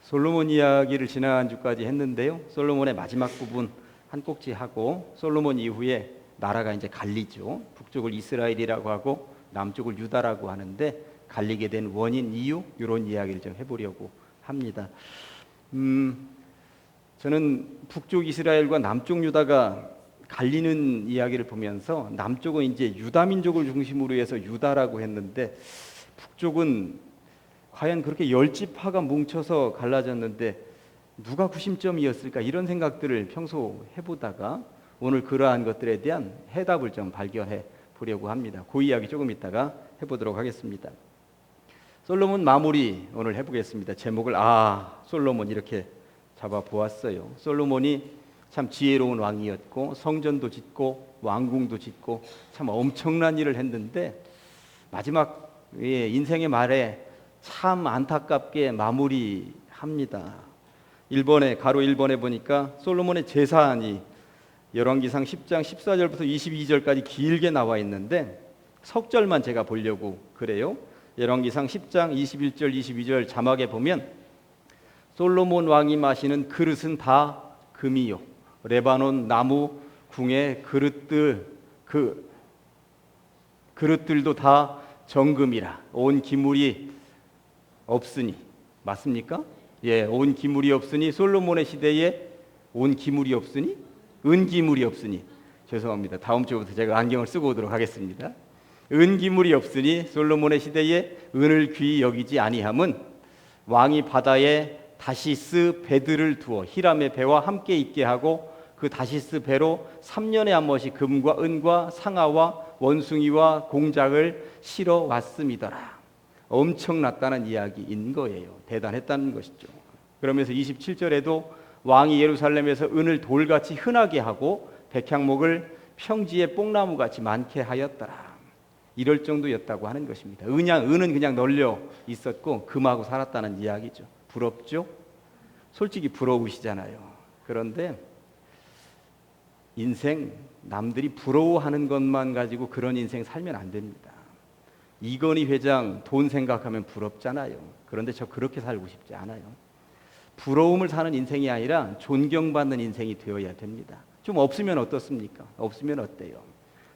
솔로몬 이야기를 지난주까지 했는데요. 솔로몬의 마지막 부분 한 꼭지 하고 솔로몬 이후에 나라가 이제 갈리죠. 북쪽을 이스라엘이라고 하고 남쪽을 유다라고 하는데 갈리게 된 원인, 이유 이런 이야기를 좀 해보려고 합니다. 저는 북쪽 이스라엘과 남쪽 유다가 갈리는 이야기를 보면서 남쪽은 이제 유다 민족을 중심으로 해서 유다라고 했는데 북쪽은 과연 그렇게 열지파가 뭉쳐서 갈라졌는데 누가 구심점이었을까 이런 생각들을 평소 해보다가 오늘 그러한 것들에 대한 해답을 좀 발견해 보려고 합니다. 그 이야기 조금 이따가 해보도록 하겠습니다. 솔로몬 마무리 오늘 해보겠습니다. 제목을 솔로몬 이렇게 잡아보았어요. 솔로몬이 참 지혜로운 왕이었고 성전도 짓고 왕궁도 짓고 참 엄청난 일을 했는데 마지막 인생의 말에 참 안타깝게 마무리합니다. 가로 1번에 보니까 솔로몬의 재산이 열왕기상 10장 14절부터 22절까지 길게 나와 있는데 석 절만 제가 보려고 그래요. 열왕기상 10장 21절 22절 자막에 보면 솔로몬 왕이 마시는 그릇은 다 금이요 레바논 나무 궁의 그릇들도 다 정금이라 온 기물이 없으니 맞습니까? 온 기물이 없으니 솔로몬의 시대에 온 기물이 없으니 은기물이 없으니 죄송합니다. 다음 주부터 제가 안경을 쓰고 오도록 하겠습니다. 은기물이 없으니 솔로몬의 시대에 은을 귀히 여기지 아니함은 왕이 바다에 다시스 배들을 두어 히람의 배와 함께 있게 하고 그 다시스 배로 3년에 한 번씩 금과 은과 상아와 원숭이와 공작을 실어 왔음이더라. 엄청났다는 이야기인 거예요. 대단했다는 것이죠. 그러면서 27절에도 왕이 예루살렘에서 은을 돌같이 흔하게 하고 백향목을 평지에 뽕나무같이 많게 하였더라. 이럴 정도였다고 하는 것입니다. 은은 그냥 널려 있었고 금하고 살았다는 이야기죠. 부럽죠? 솔직히 부러우시잖아요. 그런데 인생 남들이 부러워하는 것만 가지고 그런 인생 살면 안 됩니다. 이건희 회장 돈 생각하면 부럽잖아요. 그런데 저 그렇게 살고 싶지 않아요. 부러움을 사는 인생이 아니라 존경받는 인생이 되어야 됩니다. 좀 없으면 어떻습니까? 없으면 어때요?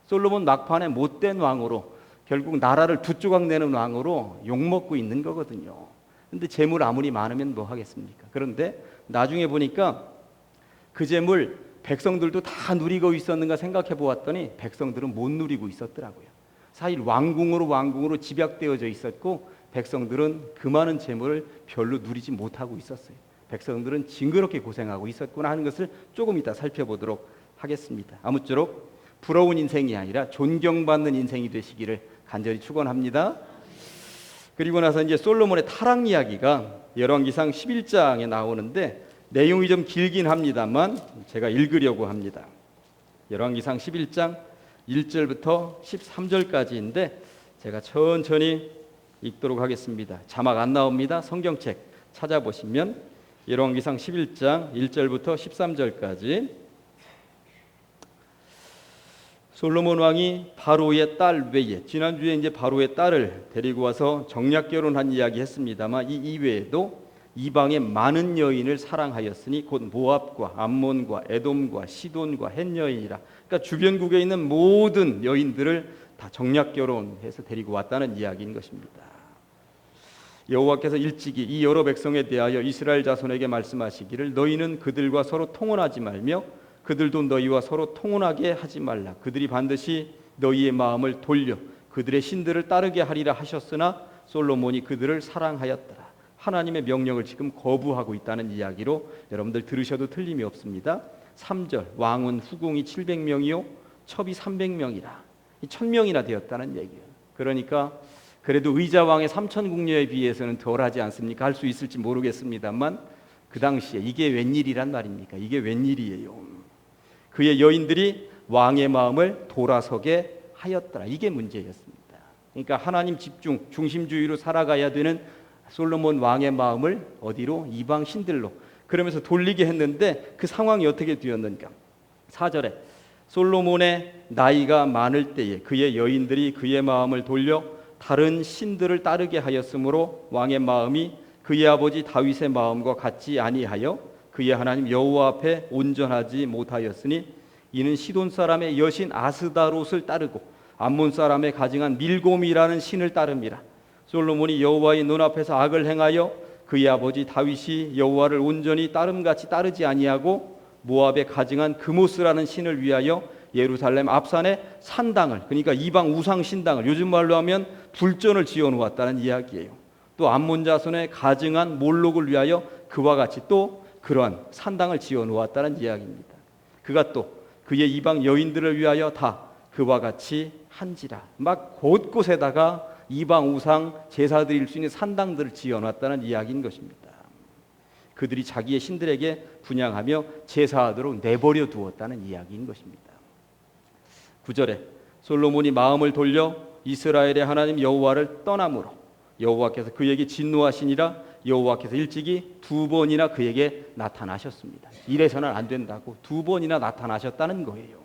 솔로몬 막판에 못된 왕으로 결국 나라를 두 조각 내는 왕으로 욕먹고 있는 거거든요. 근데 재물 아무리 많으면 뭐 하겠습니까? 그런데 나중에 보니까 그 재물 백성들도 다 누리고 있었는가 생각해 보았더니 백성들은 못 누리고 있었더라고요. 사실 왕궁으로 집약되어져 있었고 백성들은 그 많은 재물을 별로 누리지 못하고 있었어요. 백성들은 징그럽게 고생하고 있었구나 하는 것을 조금 이따 살펴보도록 하겠습니다. 아무쪼록 부러운 인생이 아니라 존경받는 인생이 되시기를 간절히 축원합니다. 그리고 나서 이제 솔로몬의 타락 이야기가 열왕기상 11장에 나오는데 내용이 좀 길긴 합니다만 제가 읽으려고 합니다. 열왕기상 11장 1절부터 13절까지인데 제가 천천히 읽도록 하겠습니다. 자막 안 나옵니다. 성경책 찾아보시면 열왕기상 11장 1절부터 13절까지 솔로몬 왕이 바로의 딸 외에 지난주에 이제 바로의 딸을 데리고 와서 정략 결혼한 이야기 했습니다만 이 이외에도 이방의 많은 여인을 사랑하였으니 곧 모압과 암몬과 에돔과 시돈과 헷 여인이라. 그러니까 주변국에 있는 모든 여인들을 다 정략 결혼해서 데리고 왔다는 이야기인 것입니다. 여호와께서 일찍이 이 여러 백성에 대하여 이스라엘 자손에게 말씀하시기를 너희는 그들과 서로 통혼하지 말며 그들도 너희와 서로 통혼하게 하지 말라. 그들이 반드시 너희의 마음을 돌려 그들의 신들을 따르게 하리라 하셨으나 솔로몬이 그들을 사랑하였더라. 하나님의 명령을 지금 거부하고 있다는 이야기로 여러분들 들으셔도 틀림이 없습니다. 3절 왕은 후궁이 700명이요 첩이 300명이라 1000명이나 되었다는 얘기예요. 그러니까 그래도 의자왕의 3000궁녀에 비해서는 덜하지 않습니까? 할 수 있을지 모르겠습니다만 그 당시에 이게 웬일이란 말입니까? 이게 웬일이에요. 그의 여인들이 왕의 마음을 돌아서게 하였더라. 이게 문제였습니다. 그러니까 하나님 집중, 중심주의로 살아가야 되는 솔로몬 왕의 마음을 어디로? 이방 신들로. 그러면서 돌리게 했는데 그 상황이 어떻게 되었는가? 4절에 솔로몬의 나이가 많을 때에 그의 여인들이 그의 마음을 돌려 다른 신들을 따르게 하였으므로 왕의 마음이 그의 아버지 다윗의 마음과 같지 아니하여 그의 하나님 여호와 앞에 온전하지 못하였으니 이는 시돈 사람의 여신 아스다롯을 따르고 암몬 사람의 가증한 밀곰이라는 신을 따릅니다. 솔로몬이 여호와의 눈앞에서 악을 행하여 그의 아버지 다윗이 여호와를 온전히 따름같이 따르지 아니하고 모압에 가증한 그모스라는 신을 위하여 예루살렘 앞산에 산당을, 그러니까 이방 우상 신당을, 요즘 말로 하면 불전을 지어 놓았다는 이야기예요. 또 암몬 자손의 가증한 몰록을 위하여 그와 같이 또 그러한 산당을 지어 놓았다는 이야기입니다. 그가 또 그의 이방 여인들을 위하여 다 그와 같이 한지라. 막 곳곳에다가 이방 우상 제사 드릴 수 있는 산당들을 지어 놨다는 이야기인 것입니다. 그들이 자기의 신들에게 분향하며 제사하도록 내버려 두었다는 이야기인 것입니다. 9절에 솔로몬이 마음을 돌려 이스라엘의 하나님 여호와를 떠남으로 여호와께서 그에게 진노하시니라. 여호와께서 일찍이 2번이나 그에게 나타나셨습니다. 이래서는 안 된다고 2번이나 나타나셨다는 거예요.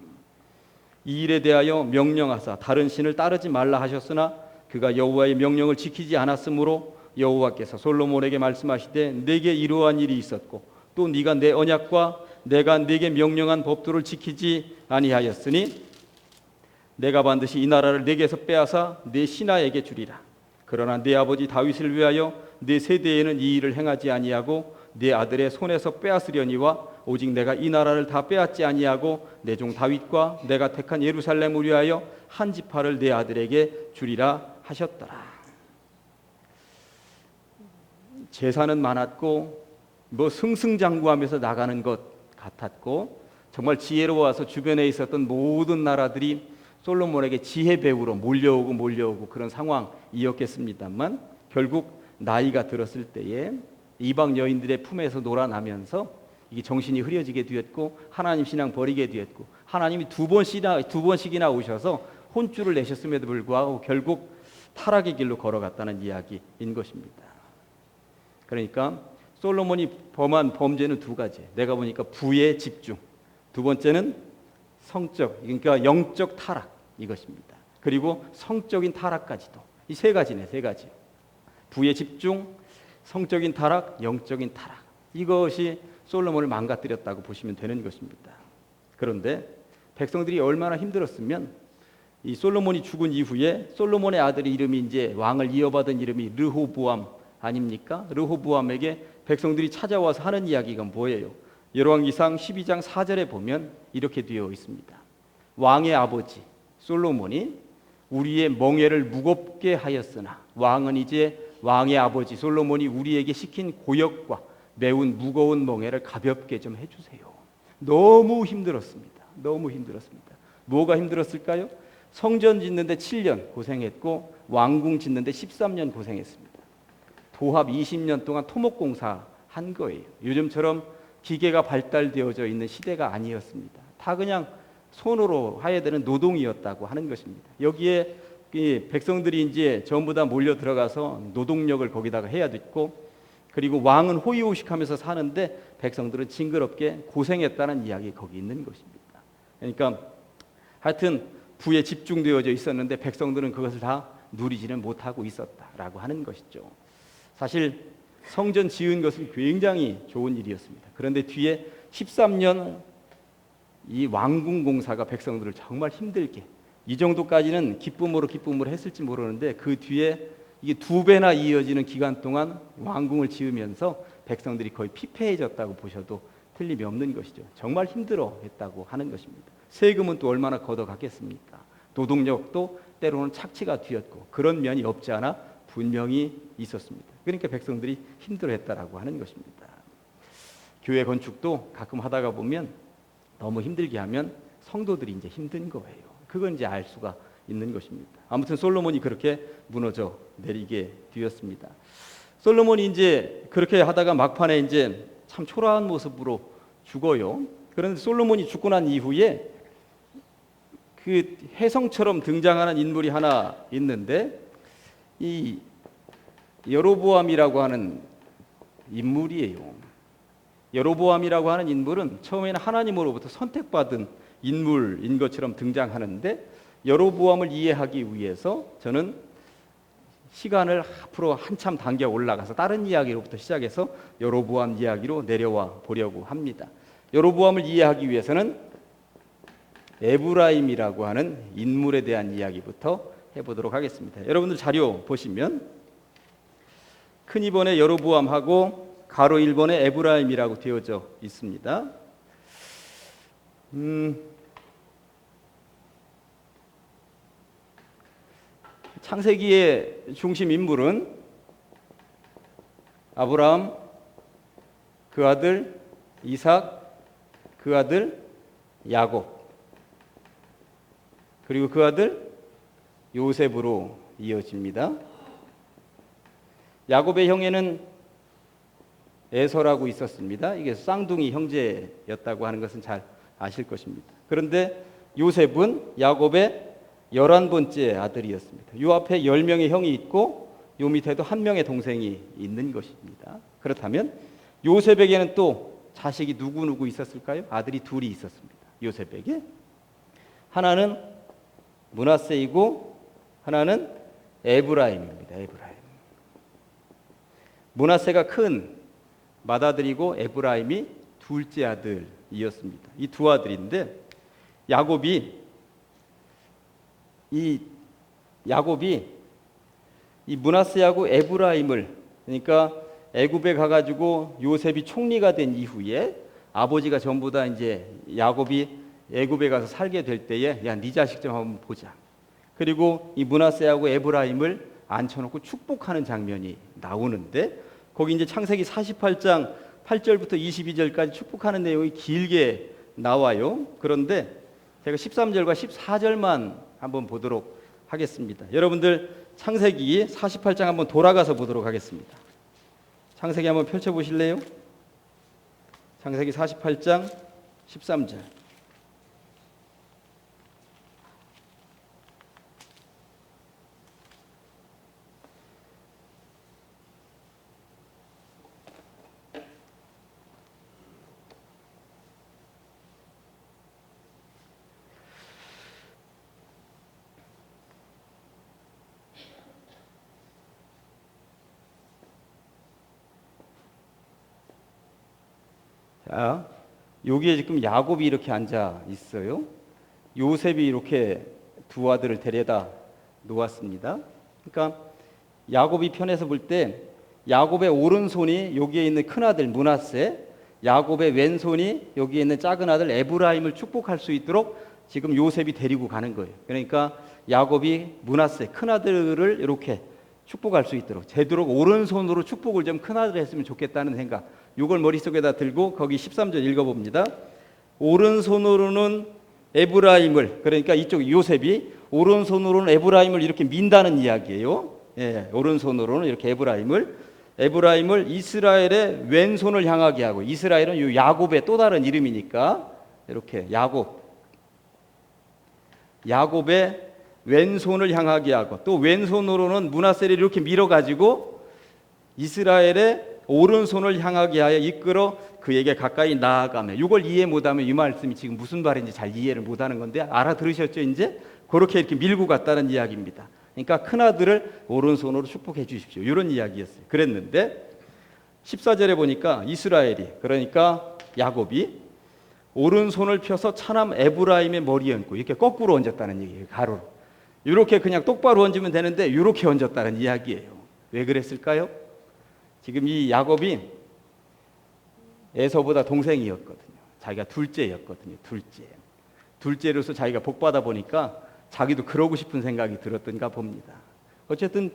이 일에 대하여 명령하사 다른 신을 따르지 말라 하셨으나 그가 여호와의 명령을 지키지 않았으므로 여호와께서 솔로몬에게 말씀하시되 내게 이러한 일이 있었고 또 네가 내 언약과 내가 네게 명령한 법도를 지키지 아니하였으니 내가 반드시 이 나라를 네게서 빼앗아 네 신하에게 주리라. 그러나 네 아버지 다윗을 위하여 네 세대에는 이 일을 행하지 아니하고 네 아들의 손에서 빼앗으려니와 오직 내가 이 나라를 다 빼앗지 아니하고 내 종 다윗과 내가 택한 예루살렘을 위하여 한 지파를 네 아들에게 주리라 하셨더라. 재산은 많았고 뭐 승승장구하면서 나가는 것 같았고 정말 지혜로워서 주변에 있었던 모든 나라들이 솔로몬에게 지혜 배우러 몰려오고 그런 상황이었겠습니다만 결국 나이가 들었을 때에 이방 여인들의 품에서 놀아나면서 이게 정신이 흐려지게 되었고 하나님 신앙 버리게 되었고 하나님이 두 번씩이나 오셔서 혼쭐을 내셨음에도 불구하고 결국 타락의 길로 걸어갔다는 이야기인 것입니다. 그러니까 솔로몬이 범한 범죄는 두 가지. 내가 보니까 부에 집중. 두 번째는 성적, 그러니까 영적 타락 이것입니다. 그리고 성적인 타락까지도. 이 세 가지네, 세 가지. 부에 집중, 성적인 타락, 영적인 타락. 이것이 솔로몬을 망가뜨렸다고 보시면 되는 것입니다. 그런데 백성들이 얼마나 힘들었으면 이 솔로몬이 죽은 이후에 솔로몬의 아들의 이름이 이제 왕을 이어받은 이름이 르호보암 아닙니까? 르호보암에게 백성들이 찾아와서 하는 이야기가 뭐예요? 열왕기상 12장 4절에 보면 이렇게 되어 있습니다. 왕의 아버지 솔로몬이 우리의 멍에를 무겁게 하였으나 왕은 이제 왕의 아버지 솔로몬이 우리에게 시킨 고역과 매운 무거운 멍에를 가볍게 좀 해주세요. 너무 힘들었습니다. 너무 힘들었습니다. 뭐가 힘들었을까요? 성전 짓는데 7년 고생했고 왕궁 짓는데 13년 고생했습니다. 도합 20년 동안 토목공사 한 거예요. 요즘처럼 기계가 발달되어져 있는 시대가 아니었습니다. 다 그냥 손으로 해야 되는 노동이었다고 하는 것입니다. 여기에 이 백성들이 이제 전부 다 몰려 들어가서 노동력을 거기다가 해야 됐고, 그리고 왕은 호의호식하면서 사는데 백성들은 징그럽게 고생했다는 이야기 거기 있는 것입니다. 그러니까 하여튼 부에 집중되어져 있었는데 백성들은 그것을 다 누리지는 못하고 있었다라고 하는 것이죠. 사실 성전 지은 것은 굉장히 좋은 일이었습니다. 그런데 뒤에 13년 이 왕궁 공사가 백성들을 정말 힘들게, 이 정도까지는 기쁨으로 했을지 모르는데 그 뒤에 이게 2배나 이어지는 기간 동안 왕궁을 지으면서 백성들이 거의 피폐해졌다고 보셔도 틀림이 없는 것이죠. 정말 힘들어했다고 하는 것입니다. 세금은 또 얼마나 걷어갔겠습니까? 노동력도 때로는 착취가 되었고 그런 면이 없지 않아 분명히 있었습니다. 그러니까 백성들이 힘들어했다라고 하는 것입니다. 교회 건축도 가끔 하다가 보면 너무 힘들게 하면 성도들이 이제 힘든 거예요. 그건 이제 알 수가 있는 것입니다. 아무튼 솔로몬이 그렇게 무너져 내리게 되었습니다. 솔로몬이 이제 그렇게 하다가 막판에 이제 참 초라한 모습으로 죽어요. 그런데 솔로몬이 죽고 난 이후에 그 혜성처럼 등장하는 인물이 하나 있는데 이 여로보암이라고 하는 인물이에요. 여로보암이라고 하는 인물은 처음에는 하나님으로부터 선택받은 인물인 것처럼 등장하는데 여로보암을 이해하기 위해서 저는 시간을 앞으로 한참 당겨 올라가서 다른 이야기로부터 시작해서 여로보암 이야기로 내려와 보려고 합니다. 여로보암을 이해하기 위해서는 에브라임이라고 하는 인물에 대한 이야기부터 해보도록 하겠습니다. 여러분들 자료 보시면 큰 2번에 여로보암하고 가로 1번에 에브라임이라고 되어져 있습니다. 창세기의 중심 인물은 아브라함, 그 아들 이삭, 그 아들 야곱, 그리고 그 아들 요셉으로 이어집니다. 야곱의 형에는 에서라고 있었습니다. 이게 쌍둥이 형제였다고 하는 것은 잘 아실 것입니다. 그런데 요셉은 야곱의 11번째 아들이었습니다. 요 앞에 10명의 형이 있고 요 밑에도 1명의 동생이 있는 것입니다. 그렇다면 요셉에게는 또 자식이 누구 있었을까요? 아들이 둘이 있었습니다. 요셉에게 하나는 므낫세이고 하나는 에브라임입니다. 에브라임. 므낫세가 큰 맏아들이고 에브라임이 둘째 아들이었습니다. 이 두 아들인데 야곱이 이 므낫세하고 에브라임을, 그러니까 애굽에 가가지고 요셉이 총리가 된 이후에 아버지가 전부 다 이제 야곱이 애굽에 가서 살게 될 때에 야, 네 자식 좀 한번 보자. 그리고 이 므낫세하고 에브라임을 앉혀놓고 축복하는 장면이 나오는데 거기 이제 창세기 48장 8절부터 22절까지 축복하는 내용이 길게 나와요. 그런데 제가 13절과 14절만 한번 보도록 하겠습니다. 여러분들 창세기 48장 한번 돌아가서 보도록 하겠습니다. 창세기 한번 펼쳐보실래요? 창세기 48장 13절. 자, 여기에 지금 야곱이 이렇게 앉아 있어요. 요셉이 이렇게 두 아들을 데려다 놓았습니다. 그러니까 야곱이 편에서 볼 때 야곱의 오른손이 여기에 있는 큰아들 므낫세, 야곱의 왼손이 여기에 있는 작은 아들 에브라임을 축복할 수 있도록 지금 요셉이 데리고 가는 거예요. 그러니까 야곱이 므낫세 큰아들을 이렇게 축복할 수 있도록 되도록 오른손으로 축복을 좀 큰아들 했으면 좋겠다는 생각, 이걸 머릿속에다 들고 거기 13절 읽어봅니다. 오른손으로는 에브라임을, 그러니까 이쪽 요셉이 오른손으로는 에브라임을 이렇게 민다는 이야기예요. 예, 오른손으로는 이렇게 에브라임을 이스라엘의 왼손을 향하게 하고, 이스라엘은 이 야곱의 또 다른 이름이니까 이렇게 야곱의 왼손을 향하게 하고, 또 왼손으로는 므낫세를 이렇게 밀어가지고 이스라엘의 오른손을 향하게 하여 이끌어 그에게 가까이 나아가며, 이걸 이해 못하면 이 말씀이 지금 무슨 말인지 잘 이해를 못하는 건데 알아들으셨죠? 이제 그렇게 이렇게 밀고 갔다는 이야기입니다. 그러니까 큰아들을 오른손으로 축복해 주십시오, 이런 이야기였어요. 그랬는데 14절에 보니까 이스라엘이, 그러니까 야곱이 오른손을 펴서 차남 에브라임의 머리에 얹고 이렇게 거꾸로 얹었다는 얘기예요. 가로로. 이렇게 그냥 똑바로 얹으면 되는데 이렇게 얹었다는 이야기예요. 왜 그랬을까요? 지금 이 야곱이 에서보다 동생이었거든요. 자기가 둘째였거든요. 둘째로서 자기가 복받아 보니까 자기도 그러고 싶은 생각이 들었던가 봅니다. 어쨌든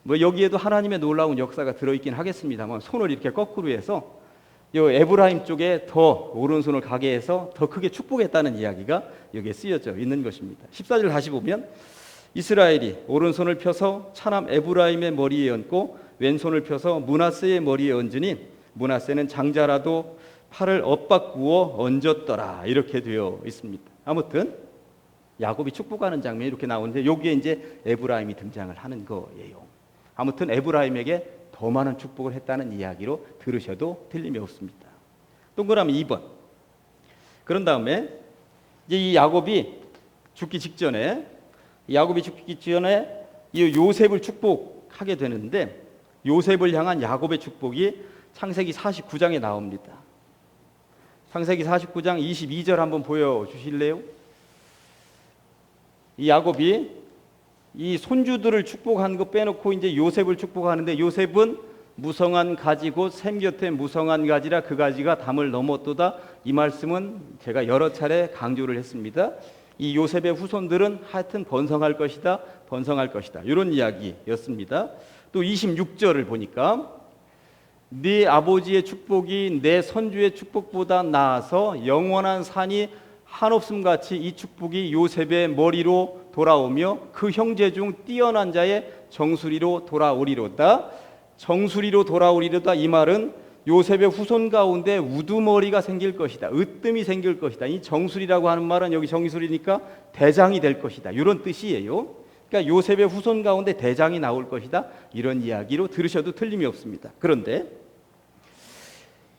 뭐 여기에도 하나님의 놀라운 역사가 들어있긴 하겠습니다만 손을 이렇게 거꾸로 해서 이 에브라임 쪽에 더 오른손을 가게 해서 더 크게 축복했다는 이야기가 여기에 쓰여져 있는 것입니다. 14절 다시 보면 이스라엘이 오른손을 펴서 차남 에브라임의 머리에 얹고 왼손을 펴서 므낫세의 머리에 얹으니 므낫세는 장자라도 팔을 엇바꾸어 얹었더라, 이렇게 되어 있습니다. 아무튼 야곱이 축복하는 장면이 이렇게 나오는데 여기에 이제 에브라임이 등장을 하는 거예요. 아무튼 에브라임에게 더 많은 축복을 했다는 이야기로 들으셔도 틀림이 없습니다. 동그라미 2번. 그런 다음에 이제 이 야곱이 죽기 직전에 이 요셉을 축복하게 되는데 요셉을 향한 야곱의 축복이 창세기 49장에 나옵니다. 창세기 49장 22절 한번 보여주실래요? 이 야곱이 이 손주들을 축복한 거 빼놓고 이제 요셉을 축복하는데 요셉은 무성한 가지 곧 샘 곁에 무성한 가지라 그 가지가 담을 넘었도다. 이 말씀은 제가 여러 차례 강조를 했습니다. 이 요셉의 후손들은 하여튼 번성할 것이다. 번성할 것이다. 이런 이야기였습니다. 또 26절을 보니까 네 아버지의 축복이 내 선주의 축복보다 나아서 영원한 산이 한없음같이 이 축복이 요셉의 머리로 돌아오며 그 형제 중 뛰어난 자의 정수리로 돌아오리로다. 정수리로 돌아오리로다. 이 말은 요셉의 후손 가운데 우두머리가 생길 것이다. 으뜸이 생길 것이다. 이 정수리라고 하는 말은 여기 정수리니까 대장이 될 것이다. 이런 뜻이에요. 그러니까 요셉의 후손 가운데 대장이 나올 것이다. 이런 이야기로 들으셔도 틀림이 없습니다. 그런데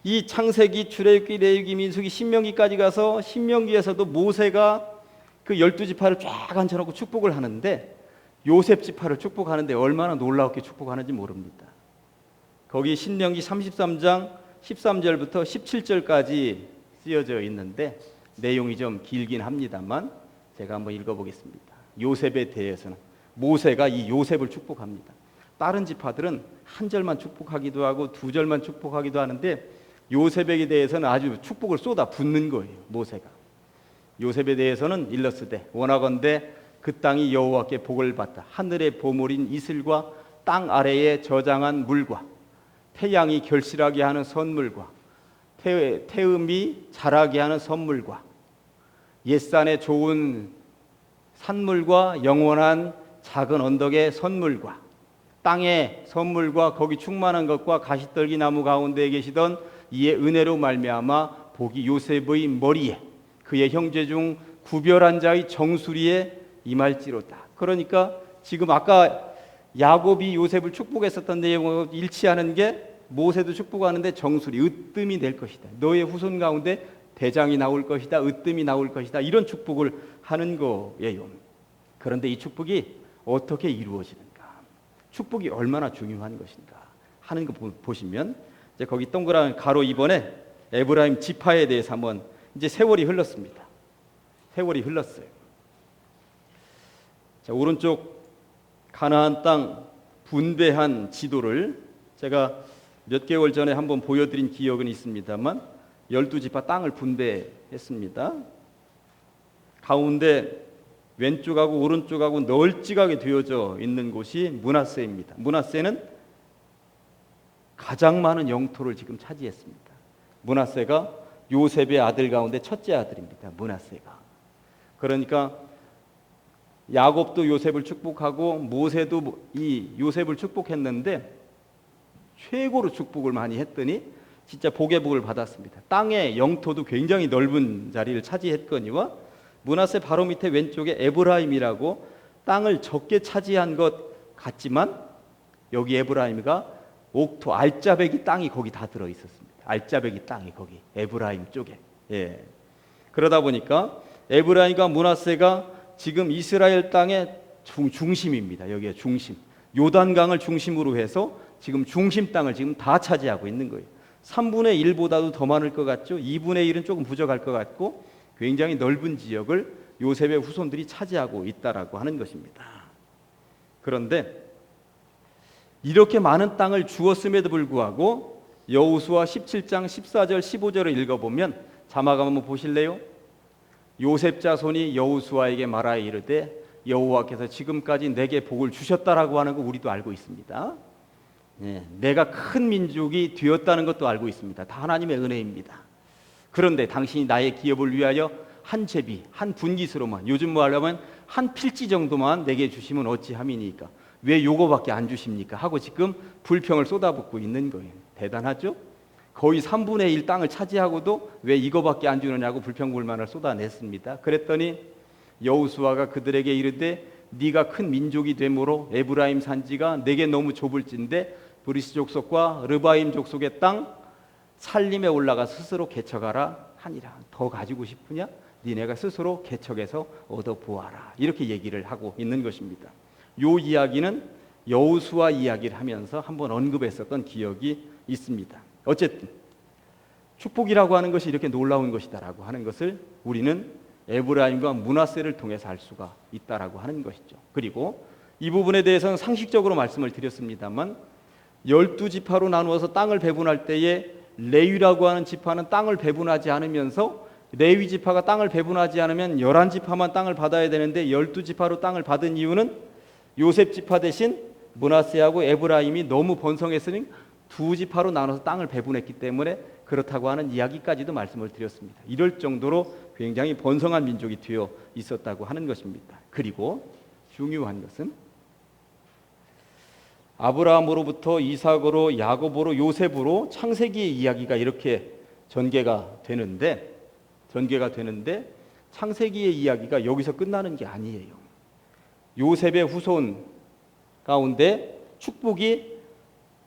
이 창세기, 출애굽기, 레위기, 민수기, 신명기까지 가서 신명기에서도 모세가 그 12지파를 쫙 앉혀놓고 축복을 하는데 요셉 지파를 축복하는데 얼마나 놀랍게 축복하는지 모릅니다. 거기 신명기 33장 13절부터 17절까지 쓰여져 있는데 내용이 좀 길긴 합니다만 제가 한번 읽어보겠습니다. 요셉에 대해서는 모세가 이 요셉을 축복합니다. 다른 지파들은 한 절만 축복하기도 하고 두 절만 축복하기도 하는데 요셉에 대해서는 아주 축복을 쏟아 붓는 거예요. 모세가 요셉에 대해서는 일렀으되 원하건대 그 땅이 여호와께 복을 받다. 하늘의 보물인 이슬과 땅 아래에 저장한 물과 태양이 결실하게 하는 선물과 태음이 자라게 하는 선물과 옛산의 좋은 산물과 영원한 작은 언덕의 선물과 땅의 선물과 거기 충만한 것과 가시떨기 나무 가운데에 계시던 이의 은혜로 말미암아 복이 요셉의 머리에 그의 형제 중 구별한 자의 정수리에 임할지로다. 그러니까 지금 아까 야곱이 요셉을 축복했었던 내용과 일치하는 게 모세도 축복하는데 정수리, 으뜸이 될 것이다. 너의 후손 가운데 대장이 나올 것이다. 으뜸이 나올 것이다. 이런 축복을 하는 거예요. 그런데 이 축복이 어떻게 이루어지는가? 축복이 얼마나 중요한 것인가 하는 거 보시면 이제 거기 동그란 가로 2번에 에브라임 지파에 대해서 한번 이제 세월이 흘렀습니다. 세월이 흘렀어요. 자, 오른쪽 가나안 땅 분배한 지도를 제가 몇 개월 전에 한번 보여드린 기억은 있습니다만 12지파 땅을 분배했습니다. 가운데 왼쪽하고 오른쪽하고 널찍하게 되어져 있는 곳이 므낫세입니다. 므낫세는 가장 많은 영토를 지금 차지했습니다. 므낫세가 요셉의 아들 가운데 첫째 아들입니다. 므낫세가. 그러니까 야곱도 요셉을 축복하고 모세도 이 요셉을 축복했는데 최고로 축복을 많이 했더니 진짜 복의 복을 받았습니다. 땅의 영토도 굉장히 넓은 자리를 차지했거니와 므낫세 바로 밑에 왼쪽에 에브라임이라고 땅을 적게 차지한 것 같지만 여기 에브라임가 옥토 알짜배기 땅이 거기 다 들어 있었습니다. 알짜배기 땅이 거기 에브라임 쪽에. 예. 그러다 보니까 에브라임과 므낫세가 지금 이스라엘 땅의 중심입니다. 여기에 중심. 요단강을 중심으로 해서 지금 중심 땅을 지금 다 차지하고 있는 거예요. 3분의 1보다도 더 많을 것 같죠. 2분의 1은 조금 부족할 것 같고 굉장히 넓은 지역을 요셉의 후손들이 차지하고 있다라고 하는 것입니다. 그런데 이렇게 많은 땅을 주었음에도 불구하고 여호수아 17장 14절 15절을 읽어보면 자막 한번 보실래요? 요셉 자손이 여호수아에게 말하여 이르되 여호와께서 지금까지 내게 복을 주셨다라고 하는 거 우리도 알고 있습니다. 예, 내가 큰 민족이 되었다는 것도 알고 있습니다. 다 하나님의 은혜입니다. 그런데 당신이 나의 기업을 위하여 한 제비, 한 분깃으로만 요즘 뭐 하려면 한 필지 정도만 내게 주시면 어찌함이니까 왜 요거밖에 안 주십니까? 하고 지금 불평을 쏟아붓고 있는 거예요. 대단하죠? 거의 3분의 1 땅을 차지하고도 왜 이거밖에 안 주느냐고 불평불만을 쏟아냈습니다. 그랬더니 여호수아가 그들에게 이르되 네가 큰 민족이 되므로 에브라임 산지가 내게 너무 좁을진데 브리스 족속과 르바임 족속의 땅 살림에 올라가 스스로 개척하라 하니라. 더 가지고 싶으냐? 니네가 스스로 개척해서 얻어보아라. 이렇게 얘기를 하고 있는 것입니다. 이 이야기는 여호수아 이야기를 하면서 한번 언급했었던 기억이 있습니다. 어쨌든 축복이라고 하는 것이 이렇게 놀라운 것이다라고 하는 것을 우리는 에브라임과 므낫세를 통해서 알 수가 있다라고 하는 것이죠. 그리고 이 부분에 대해서는 상식적으로 말씀을 드렸습니다만 12지파로 나누어서 땅을 배분할 때에 레위라고 하는 지파는 땅을 배분하지 않으면서 레위 지파가 땅을 배분하지 않으면 11지파만 땅을 받아야 되는데 12지파로 땅을 받은 이유는 요셉 지파 대신 므낫세하고 에브라임이 너무 번성했으니 2지파로 나눠서 땅을 배분했기 때문에 그렇다고 하는 이야기까지도 말씀을 드렸습니다. 이럴 정도로 굉장히 번성한 민족이 되어 있었다고 하는 것입니다. 그리고 중요한 것은 아브라함으로부터 이삭으로 야곱으로 요셉으로 창세기의 이야기가 이렇게 전개가 되는데 창세기의 이야기가 여기서 끝나는 게 아니에요. 요셉의 후손 가운데 축복이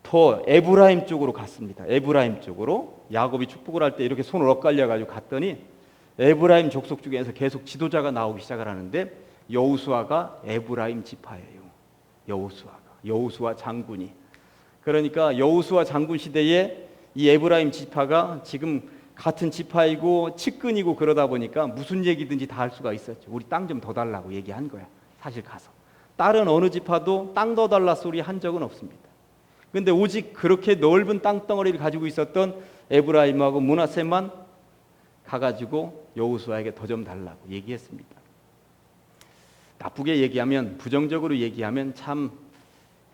더 에브라임 쪽으로 갔습니다. 에브라임 쪽으로 야곱이 축복을 할 때 이렇게 손을 엇갈려 가지고 갔더니 에브라임 족속 중에서 계속 지도자가 나오기 시작을 하는데 여호수아가 에브라임 지파예요. 여호수아 장군이. 그러니까 여호수아 장군 시대에 이 에브라임 지파가 지금 같은 지파이고 측근이고 그러다 보니까 무슨 얘기든지 다 할 수가 있었죠. 우리 땅 좀 더 달라고 얘기한 거야. 사실 가서 다른 어느 지파도 땅 더 달라 소리 한 적은 없습니다. 근데 오직 그렇게 넓은 땅덩어리를 가지고 있었던 에브라임하고 므낫세만 가가지고 여호수아에게 더 좀 달라고 얘기했습니다. 나쁘게 얘기하면, 부정적으로 얘기하면 참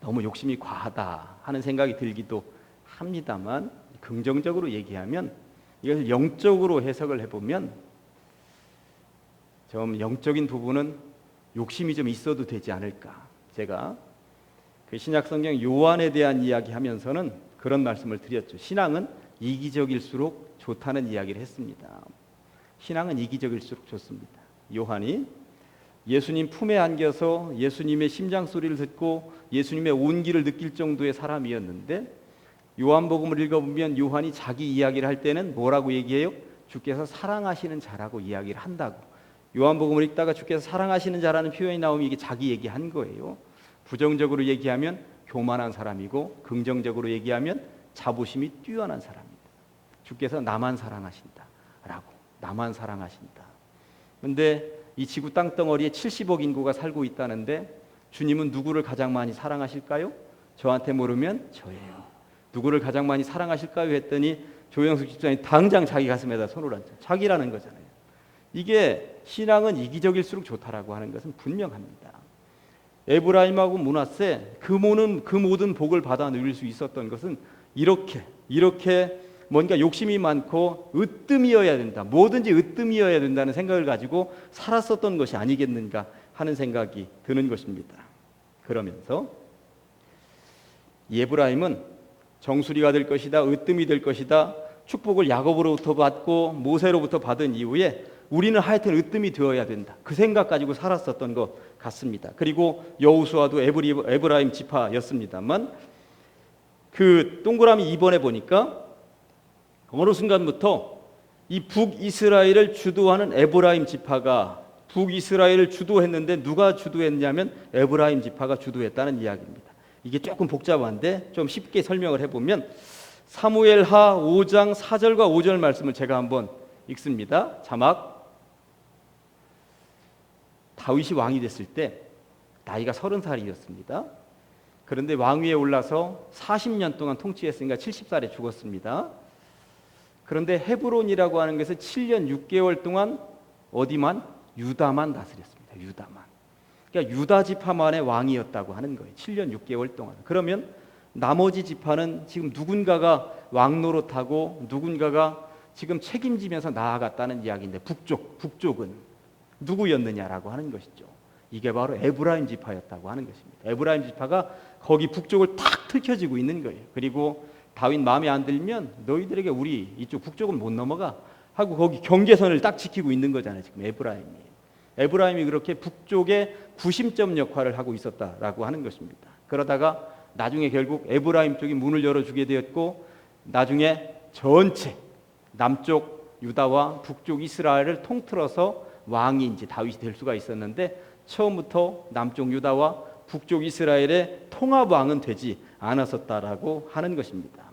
너무 욕심이 과하다 하는 생각이 들기도 합니다만, 긍정적으로 얘기하면, 이것을 영적으로 해석을 해보면 좀 영적인 부분은 욕심이 좀 있어도 되지 않을까. 제가 그 신약성경 요한에 대한 이야기하면서는 그런 말씀을 드렸죠. 신앙은 이기적일수록 좋다는 이야기를 했습니다. 신앙은 이기적일수록 좋습니다. 요한이 예수님 품에 안겨서 예수님의 심장 소리를 듣고 예수님의 온기를 느낄 정도의 사람이었는데, 요한복음을 읽어보면 요한이 자기 이야기를 할 때는 뭐라고 얘기해요? 주께서 사랑하시는 자라고 이야기를 한다고. 요한복음을 읽다가 주께서 사랑하시는 자라는 표현이 나오면 이게 자기 얘기한 거예요. 부정적으로 얘기하면 교만한 사람이고, 긍정적으로 얘기하면 자부심이 뛰어난 사람입니다. 주께서 나만 사랑하신다라고. 나만 사랑하신다. 그런데 이 지구 땅덩어리에 70억 인구가 살고 있다는데 주님은 누구를 가장 많이 사랑하실까요? 저한테 물으면 저예요. 누구를 가장 많이 사랑하실까요? 했더니 조영숙 집사님이 당장 자기 가슴에다 손을 얹죠. 자기라는 거잖아요. 이게 신앙은 이기적일수록 좋다라고 하는 것은 분명합니다. 에브라임하고 므낫세 그 모든 복을 받아 누릴 수 있었던 것은 이렇게 뭔가 욕심이 많고 으뜸이어야 된다. 뭐든지 으뜸이어야 된다는 생각을 가지고 살았었던 것이 아니겠는가 하는 생각이 드는 것입니다. 그러면서 에브라임은 정수리가 될 것이다. 으뜸이 될 것이다. 축복을 야곱으로부터 받고 모세로부터 받은 이후에 우리는 하여튼 으뜸이 되어야 된다. 그 생각 가지고 살았었던 것 같습니다. 그리고 여호수아도 에브라임 지파였습니다만 그 동그라미 2번에 보니까 어느 순간부터 이 북이스라엘을 주도하는 에브라임 지파가 북이스라엘을 주도했는데 누가 주도했냐면 에브라임 지파가 주도했다는 이야기입니다. 이게 조금 복잡한데 좀 쉽게 설명을 해보면 사무엘하 5장 4절과 5절 말씀을 제가 한번 읽습니다. 자막. 다윗이 왕이 됐을 때 나이가 30살이었습니다. 그런데 왕위에 올라서 40년 동안 통치했으니까 70살에 죽었습니다. 그런데 헤브론이라고 하는 것은 7년 6개월 동안 어디만? 유다만 다스렸습니다. 유다만. 그러니까 유다 지파만의 왕이었다고 하는 거예요. 7년 6개월 동안. 그러면 나머지 지파는 지금 누군가가 왕 노릇하고 누군가가 지금 책임지면서 나아갔다는 이야기인데 북쪽은 누구였느냐라고 하는 것이죠. 이게 바로 에브라임 지파였다고 하는 것입니다. 에브라임 지파가 거기 북쪽을 탁 틀켜지고 있는 거예요. 그리고 다윗 마음에 안 들면 너희들에게 우리 이쪽 북쪽은 못 넘어가 하고 거기 경계선을 딱 지키고 있는 거잖아요. 지금 에브라임이 그렇게 북쪽의 구심점 역할을 하고 있었다라고 하는 것입니다. 그러다가 나중에 결국 에브라임 쪽이 문을 열어주게 되었고 나중에 전체 남쪽 유다와 북쪽 이스라엘을 통틀어서 왕이 이제 다윗이 될 수가 있었는데 처음부터 남쪽 유다와 북쪽 이스라엘의 통합왕은 되지 않았었다라고 하는 것입니다.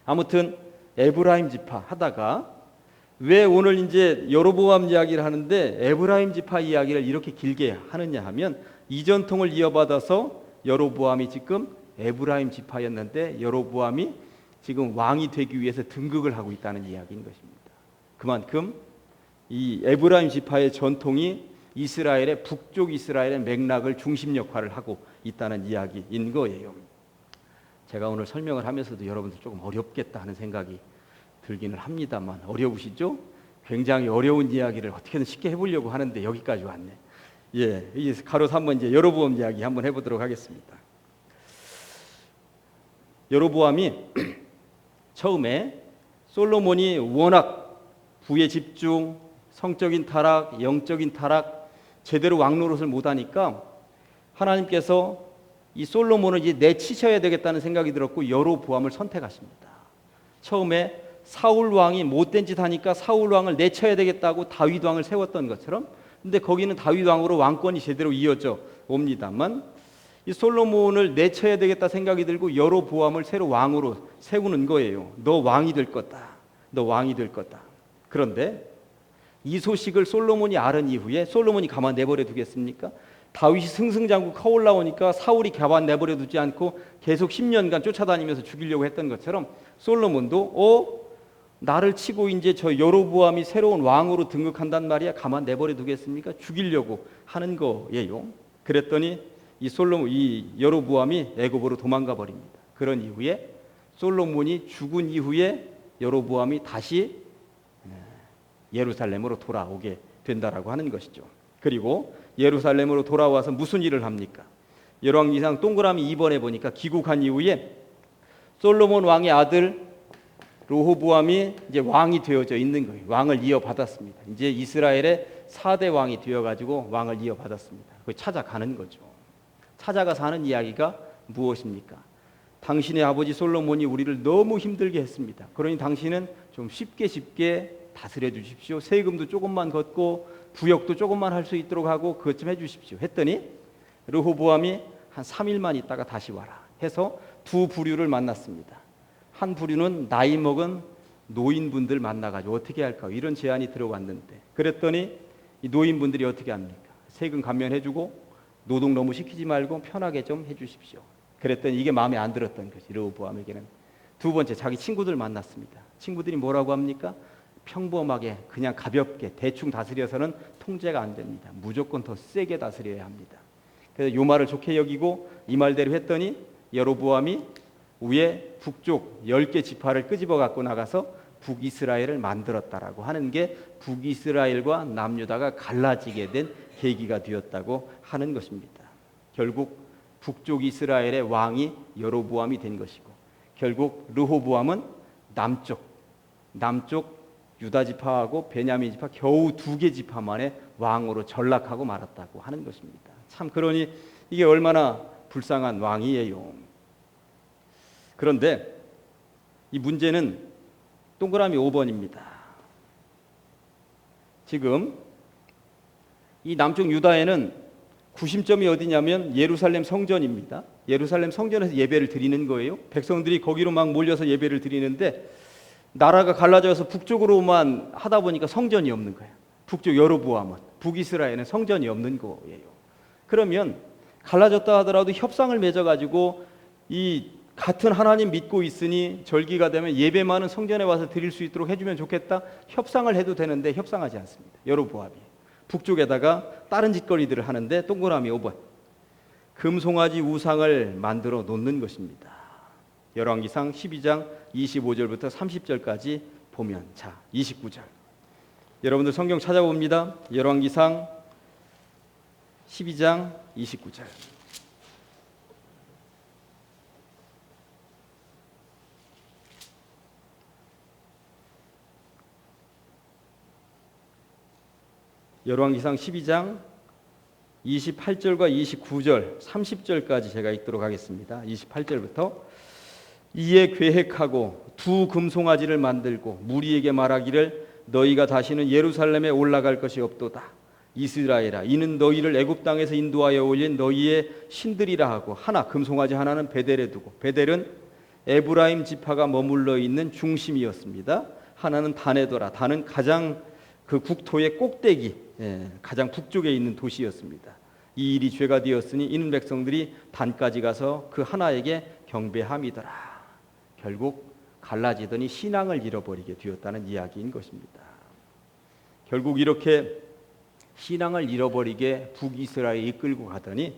아무튼 에브라임 지파 하다가 왜 오늘 이제 여로보암 이야기를 하는데 에브라임 지파 이야기를 이렇게 길게 하느냐 하면 이 전통을 이어받아서 여로보암이 지금 에브라임 지파였는데 여로보암이 지금 왕이 되기 위해서 등극을 하고 있다는 이야기인 것입니다. 그만큼 이 에브라임 지파의 전통이 이스라엘의 북쪽 이스라엘의 맥락을 중심 역할을 하고 있다는 이야기인 거예요. 제가 오늘 설명을 하면서도 여러분들 조금 어렵겠다 하는 생각이 들기는 합니다만 어려우시죠? 굉장히 어려운 이야기를 어떻게든 쉽게 해보려고 하는데 여기까지 왔네. 예, 이제 가로서 한번 이제 여로보암 이야기 한번 해보도록 하겠습니다. 여로보암이 처음에 솔로몬이 워낙 부의 집중, 성적인 타락, 영적인 타락, 제대로 왕노릇을 못하니까 하나님께서 이 솔로몬을 이제 내치셔야 되겠다는 생각이 들었고 여로보암을 선택하십니다. 처음에 사울 왕이 못된 짓 하니까 사울 왕을 내쳐야 되겠다고 다윗 왕을 세웠던 것처럼, 근데 거기는 다윗 왕으로 왕권이 제대로 이어져 옵니다만 이 솔로몬을 내쳐야 되겠다 생각이 들고 여로보암을 새로 왕으로 세우는 거예요. 너 왕이 될 거다. 너 왕이 될 거다. 그런데 이 소식을 솔로몬이 알은 이후에 솔로몬이 가만 내버려 두겠습니까? 다윗이 승승장구 올라오니까 사울이 가만 내버려 두지 않고 계속 10년간 쫓아다니면서 죽이려고 했던 것처럼 솔로몬도 나를 치고 이제 저 여로보암이 새로운 왕으로 등극한단 말이야. 가만 내버려 두겠습니까? 죽이려고 하는 거예요. 그랬더니 이 여로보암이 애굽으로 도망가 버립니다. 그런 이후에 솔로몬이 죽은 이후에 여로보암이 다시 예루살렘으로 돌아오게 된다라고 하는 것이죠. 그리고 예루살렘으로 돌아와서 무슨 일을 합니까? 열왕기상 동그라미 2번에 보니까 귀국한 이후에 솔로몬 왕의 아들 르호보암이 이제 왕이 되어져 있는 거예요. 왕을 이어받았습니다. 이제 이스라엘의 4대 왕이 되어가지고 왕을 이어받았습니다. 그 찾아가는 거죠. 찾아가서 하는 이야기가 무엇입니까? 당신의 아버지 솔로몬이 우리를 너무 힘들게 했습니다. 그러니 당신은 좀 쉽게 다스려 주십시오. 세금도 조금만 걷고 부역도 조금만 할 수 있도록 하고 그것 좀 해주십시오. 했더니 르호보암이 한 3일만 있다가 다시 와라 해서 두 부류를 만났습니다. 한 부류는 나이 먹은 노인분들 만나가지고 어떻게 할까 이런 제안이 들어왔는데, 그랬더니 이 노인분들이 어떻게 합니까? 세금 감면해주고 노동 너무 시키지 말고 편하게 좀 해주십시오. 그랬더니 이게 마음에 안 들었던 것이 르호보암에게는. 두 번째, 자기 친구들 만났습니다. 친구들이 뭐라고 합니까? 평범하게 그냥 가볍게 대충 다스려서는 통제가 안 됩니다. 무조건 더 세게 다스려야 합니다. 그래서 요 말을 좋게 여기고 이 말대로 했더니 여로보암이 위에 북쪽 10개 지파를 끄집어 갖고 나가서 북이스라엘을 만들었다라고 하는 게 북이스라엘과 남유다가 갈라지게 된 계기가 되었다고 하는 것입니다. 결국 북쪽 이스라엘의 왕이 여로보암이 된 것이고, 결국 르호보암은 남쪽 유다 지파하고 베냐민 지파 겨우 2개 지파만의 왕으로 전락하고 말았다고 하는 것입니다. 참 그러니 이게 얼마나 불쌍한 왕이에요. 그런데 이 문제는 동그라미 5번입니다. 지금 이 남쪽 유다에는 구심점이 어디냐면 예루살렘 성전입니다. 예루살렘 성전에서 예배를 드리는 거예요. 백성들이 거기로 막 몰려서 예배를 드리는데 나라가 갈라져서 북쪽으로만 하다 보니까 성전이 없는 거예요. 북쪽 여로보암은, 북이스라엘은 성전이 없는 거예요. 그러면 갈라졌다 하더라도 협상을 맺어가지고 이 같은 하나님 믿고 있으니 절기가 되면 예배만은 성전에 와서 드릴 수 있도록 해주면 좋겠다. 협상을 해도 되는데 협상하지 않습니다. 여로보암이 북쪽에다가 다른 짓거리들을 하는데 동그라미 5번 금송아지 우상을 만들어 놓는 것입니다. 열왕기상 12장 25절부터 30절까지 보면, 자 29절 여러분들 성경 찾아봅니다. 열왕기상 12장 29절 열왕기상 12장 28절과 29절 30절까지 제가 읽도록 하겠습니다. 28절부터 이에 계획하고 두 금송아지를 만들고 무리에게 말하기를 너희가 다시는 예루살렘에 올라갈 것이 없도다. 이스라엘아, 이는 너희를 애굽 땅에서 인도하여 올린 너희의 신들이라 하고, 하나 금송아지 하나는 베델에 두고, 베델은 에브라임 지파가 머물러 있는 중심이었습니다. 하나는 단에 둬라. 단은 가장 그 국토의 꼭대기, 가장 북쪽에 있는 도시였습니다. 이 일이 죄가 되었으니 이는 백성들이 단까지 가서 그 하나에게 경배함이더라. 결국 갈라지더니 신앙을 잃어버리게 되었다는 이야기인 것입니다. 결국 이렇게 신앙을 잃어버리게 북이스라엘이 이끌고 가더니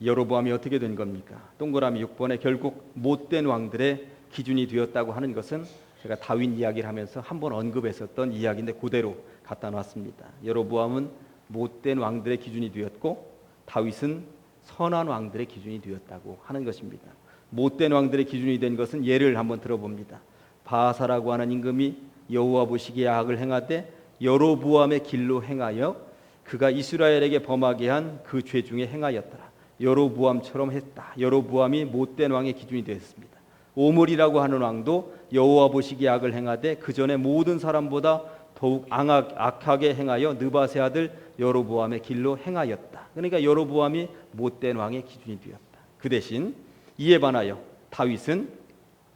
여로보암이 어떻게 된 겁니까? 동그라미 6번에 결국 못된 왕들의 기준이 되었다고 하는 것은 제가 다윗 이야기를 하면서 한번 언급했었던 이야기인데 그대로 갖다 놨습니다. 여로보암은 못된 왕들의 기준이 되었고 다윗은 선한 왕들의 기준이 되었다고 하는 것입니다. 못된 왕들의 기준이 된 것은 예를 한번 들어봅니다. 바하사라고 하는 임금이 여호와 보시기에 악을 행하되 여로보암의 길로 행하여 그가 이스라엘에게 범하게 한 그 죄 중에 행하였더라. 여로보암처럼 했다. 여로보암이 못된 왕의 기준이 되었습니다. 오므리라고 하는 왕도 여호와 보시기에 악을 행하되 그 전에 모든 사람보다 더욱 악하게 행하여 느바세 아들 여로보암의 길로 행하였다. 그러니까 여로보암이 못된 왕의 기준이 되었다. 그 대신 이에 반하여 다윗은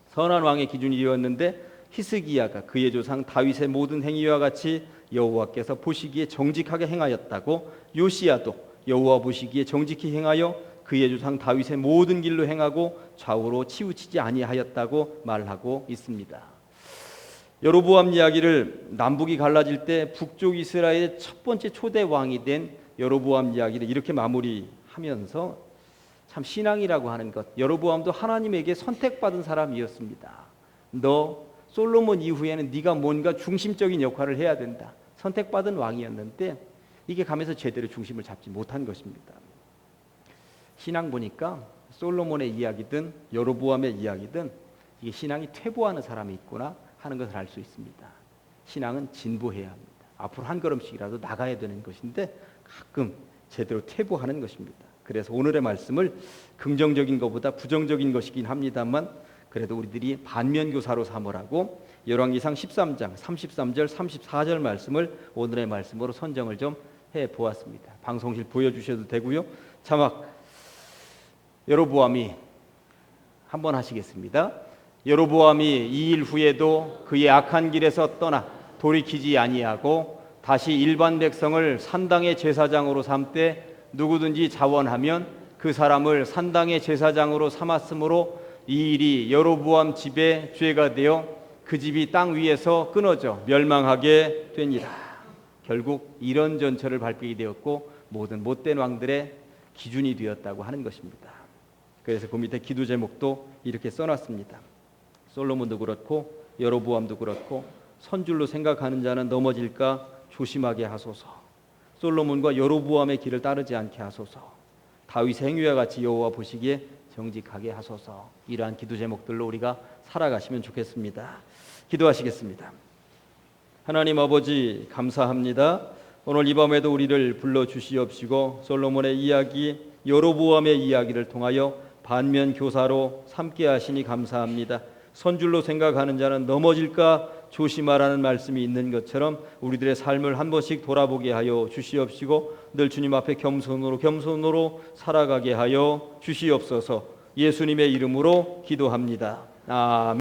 선한 왕의 기준이 되었는데 히스기야가 그의 조상 다윗의 모든 행위와 같이 여호와께서 보시기에 정직하게 행하였다고, 요시야도 여호와 보시기에 정직히 행하여 그의 조상 다윗의 모든 길로 행하고 좌우로 치우치지 아니하였다고 말하고 있습니다. 여로보암 이야기를 남북이 갈라질 때 북쪽 이스라엘의 첫 번째 초대 왕이 된 여로보암 이야기를 이렇게 마무리하면서 참 신앙이라고 하는 것, 여로보암도 하나님에게 선택받은 사람이었습니다. 너 솔로몬 이후에는 네가 뭔가 중심적인 역할을 해야 된다. 선택받은 왕이었는데 이게 가면서 제대로 중심을 잡지 못한 것입니다. 신앙 보니까 솔로몬의 이야기든 여로보암의 이야기든 이게 신앙이 퇴보하는 사람이 있구나 하는 것을 알 수 있습니다. 신앙은 진보해야 합니다. 앞으로 한 걸음씩이라도 나가야 되는 것인데 가끔 제대로 퇴보하는 것입니다. 그래서 오늘의 말씀을 긍정적인 것보다 부정적인 것이긴 합니다만 그래도 우리들이 반면교사로 삼으라고 열왕기상 13장 33절 34절 말씀을 오늘의 말씀으로 선정을 좀 해보았습니다. 방송실 보여주셔도 되고요. 자막 여로보암이 한번 하시겠습니다. 여로보암이 이 일 후에도 그의 악한 길에서 떠나 돌이키지 아니하고 다시 일반 백성을 산당의 제사장으로 삼되 누구든지 자원하면 그 사람을 산당의 제사장으로 삼았으므로 이 일이 여로보암 집에 죄가 되어 그 집이 땅 위에서 끊어져 멸망하게 되니라. 결국 이런 전철을 밟게 되었고 모든 못된 왕들의 기준이 되었다고 하는 것입니다. 그래서 그 밑에 기도 제목도 이렇게 써놨습니다. 솔로몬도 그렇고 여로보암도 그렇고 선줄로 생각하는 자는 넘어질까 조심하게 하소서. 솔로몬과 여로보암의 길을 따르지 않게 하소서. 다윗의 행위와 같이 여호와 보시기에 정직하게 하소서. 이러한 기도 제목들로 우리가 살아가시면 좋겠습니다. 기도하시겠습니다. 하나님 아버지 감사합니다. 오늘 이 밤에도 우리를 불러주시옵시고 솔로몬의 이야기, 여로보암의 이야기를 통하여 반면 교사로 삼게 하시니 감사합니다. 선줄로 생각하는 자는 넘어질까 조심하라는 말씀이 있는 것처럼 우리들의 삶을 한 번씩 돌아보게 하여 주시옵시고 늘 주님 앞에 겸손으로 살아가게 하여 주시옵소서. 예수님의 이름으로 기도합니다. 아멘.